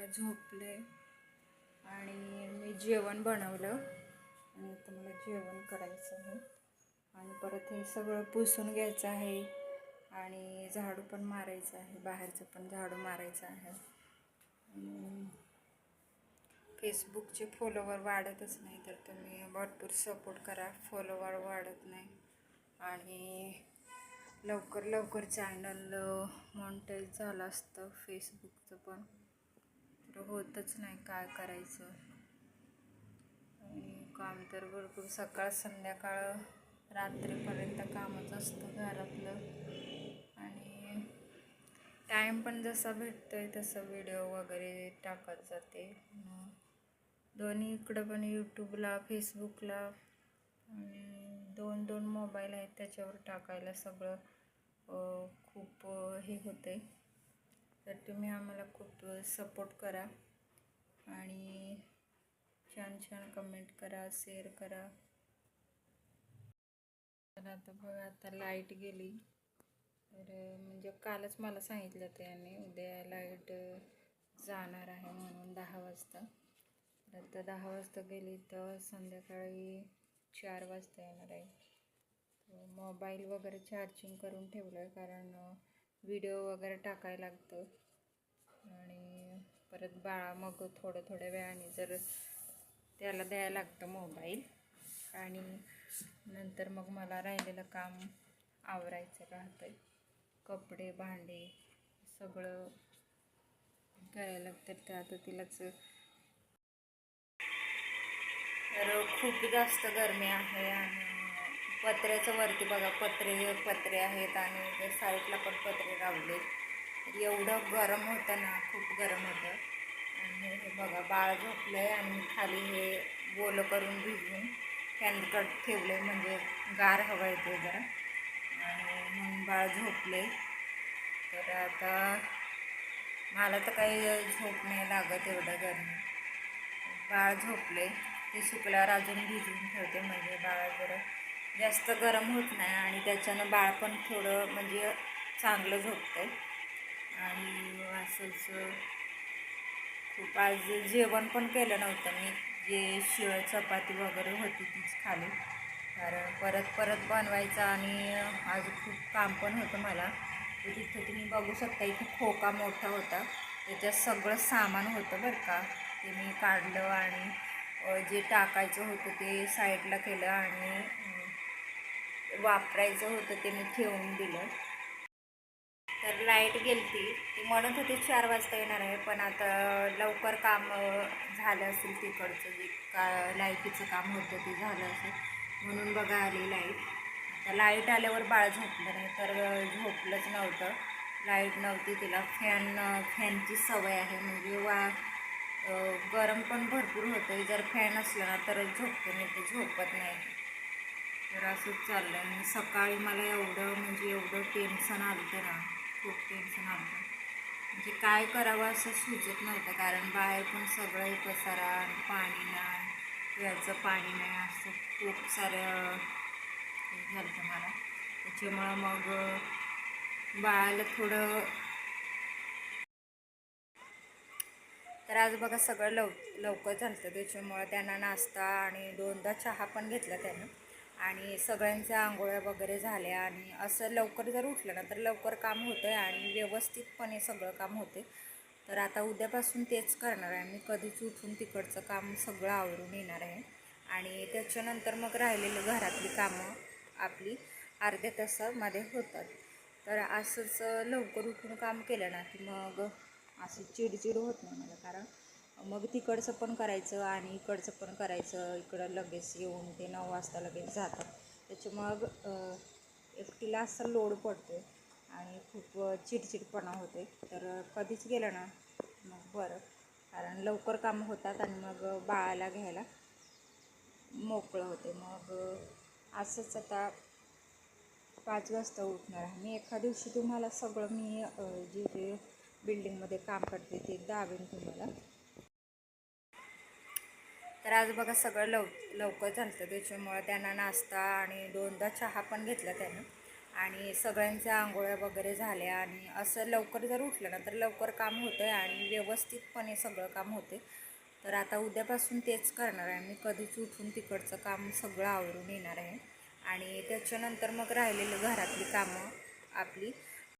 बघा झोपले आणि मी जेवण बनवलं आणि आता मला जेवण करायचं आहे आणि परत हे सगळं पुसून घ्यायचं आहे आणि झाडू पण मारायचं आहे, बाहेरचं पण झाडू मारायचं आहे. फेसबुकचे फॉलोवर वाढतच नाही, तर तुम्ही भरपूर सपोर्ट करा. फॉलोवर वाढत नाही आणि लवकर लवकर चॅनल मॉनिटाईज झालं असतं फेसबुकचं, पण तर होतच नाही. काय करायचं. आणि काम तर भरपूर सकाळ संध्याकाळ रात्रीपर्यंत कामच असतं घरातलं आणि टाईम पण जसा भेटतोय तसं व्हिडिओ वगैरे टाकत जाते. दोन्ही इकडं पण यूट्यूबला, फेसबुकला आणि दोन दोन मोबाईल आहेत त्याच्यावर टाकायला सगळं खूप हे होते. तर तुम्ही आम्हाला खूप सपोर्ट करा आणि छान छान कमेंट करा, शेअर करा. तर आता बघा, आता लाईट गेली. तर म्हणजे कालच मला सांगितलं त्याने उद्या लाईट जाणार आहे म्हणून 10 वाजता. तर आता 10 वाजता गेली तर संध्याकाळी 4 वाजता येणार आहे. मोबाईल वगैरे चार्जिंग करून ठेवलं आहे, कारण व्हिडिओ वगैरे टाकायला लागतं आणि परत बाळा मग थोड्या वेळाने जर त्याला द्यायला लागतं मोबाईल आणि नंतर मग मला राहिलेलं काम आवरायचं राहतं. कपडे भांडे सगळं करायला लागतं. तर आता तिलाच तर खूप जास्त गरमी आहे आणि पत्र्याचं वरती बघा पत्रे आहेत आणि त्या साईडला पण पत्रे लावले. तर एवढं गरम होतं ना, खूप गरम होतं. आणि हे बघा बाळ झोपलं आहे आणि खाली हे गोलं करून भिजवून फॅनकट ठेवले, म्हणजे गार हवा येते जरा. आणि मग बाळ झोपले. तर आता मला तर काही झोप नाही लागत एवढं गरमी. बाळ झोपले, ते सुकल्यावर अजून भिजवून ठेवते, म्हणजे बाळ जरा जास्त गरम होत नाही आणि त्याच्यानं बाळ पण थोडं म्हणजे चांगलं झोपतं. आणि असंच खूप आज जेवण पण केलं नव्हतं मी, जे शिळ चपाती वगैरे होती तीच खाली, कारण परत बनवायचं आणि आज खूप काम पण होतं मला. तर तिथं तुम्ही बघू शकता, इथे खोका मोठा होता, त्याच्यात सगळं सामान होतं बरं का. ते मी काढलं आणि जे टाकायचं होतं ते साईडला केलं आणि वापरायचं होतं ते मी ठेवून दिलं. तर लाईट गेली ती म्हणत होती 4 वाजता येणार आहे, पण आता लवकर काम झालं असेल तिकडचं, जे लाईटीचं काम होतं ते झालं असेल म्हणून बघा आली लाईट. आता लाईट आल्यावर बाळ झोपलं नाही, तर झोपलंच नव्हतं. लाईट नव्हती, तिला फॅनची सवय आहे, म्हणजे गरम पण भरपूर होतं. जर फॅन असला ना तरच झोपते, नाही तर झोपत नाही. तर असंच चाललं आहे. सकाळी मला एवढं टेन्शन आलं होतं ना, खूप टेन्शन आलं होतं. म्हणजे काय करावं असं सुचत नव्हतं, कारण बाहेर पण सगळं पसारा, पाणी नाही, प्यायचं पाणी नाही, असं खूप सारं हे झालं होतं मला. त्याच्यामुळं मग बाळाला थोडं. तर आज बघा सगळं लवकर झालं होतं, त्याच्यामुळं त्यांना नाश्ता आणि 2दा चहा पण घेतला त्यानं आणि सगळ्यांच्या आंघोळ्या वगैरे झाल्या. आणि असं लवकर जर उठलं ना तर लवकर काम होतं आहे आणि व्यवस्थितपणे सगळं काम होते. तर आता उद्यापासून तेच करणार आहे मी, कधीच उठून तिकडचं काम सगळं आवरून येणार आहे आणि त्याच्यानंतर मग राहिलेलं घरातली कामं आपली अर्ध्या तासामध्ये होतात. तर असंच लवकर उठून काम केलं ना की मग असं चिडचिड होत नाही मला, कारण मग तिकडचं पण करायचं आणि इकडचं पण करायचं. इकडं लगेच येऊन ते 9 वाजता लगेच जातात, त्याच्यामुळं एकटीला असा लोड पडतो आणि खूप चिडचिडपणा होते. तर कधीच गेलं ना मग बरं, कारण लवकर कामं होतात आणि मग बाळाला घ्यायला मोकळं होते. मग असंच आता 5 वाजता उठणार आहे मी. एका दिवशी तुम्हाला सगळं मी जे बिल्डिंगमध्ये काम करते ते दावेन तुम्हाला. तर आज बघा सगळं लवकर झालं होतं, त्याच्यामुळं त्यांना नाश्ता आणि 2दा चहा पण घेतला त्यानं आणि सगळ्यांच्या आंघोळ्या वगैरे झाल्या आणि असं लवकर जर उठलं ना तर लवकर काम होतं आहे आणि व्यवस्थितपणे सगळं काम होते. तर आता उद्यापासून तेच करणार आहे मी, कधीच उठून तिकडचं काम सगळं आवरून येणार आहे आणि त्याच्यानंतर मग राहिलेलं घरातली कामं आपली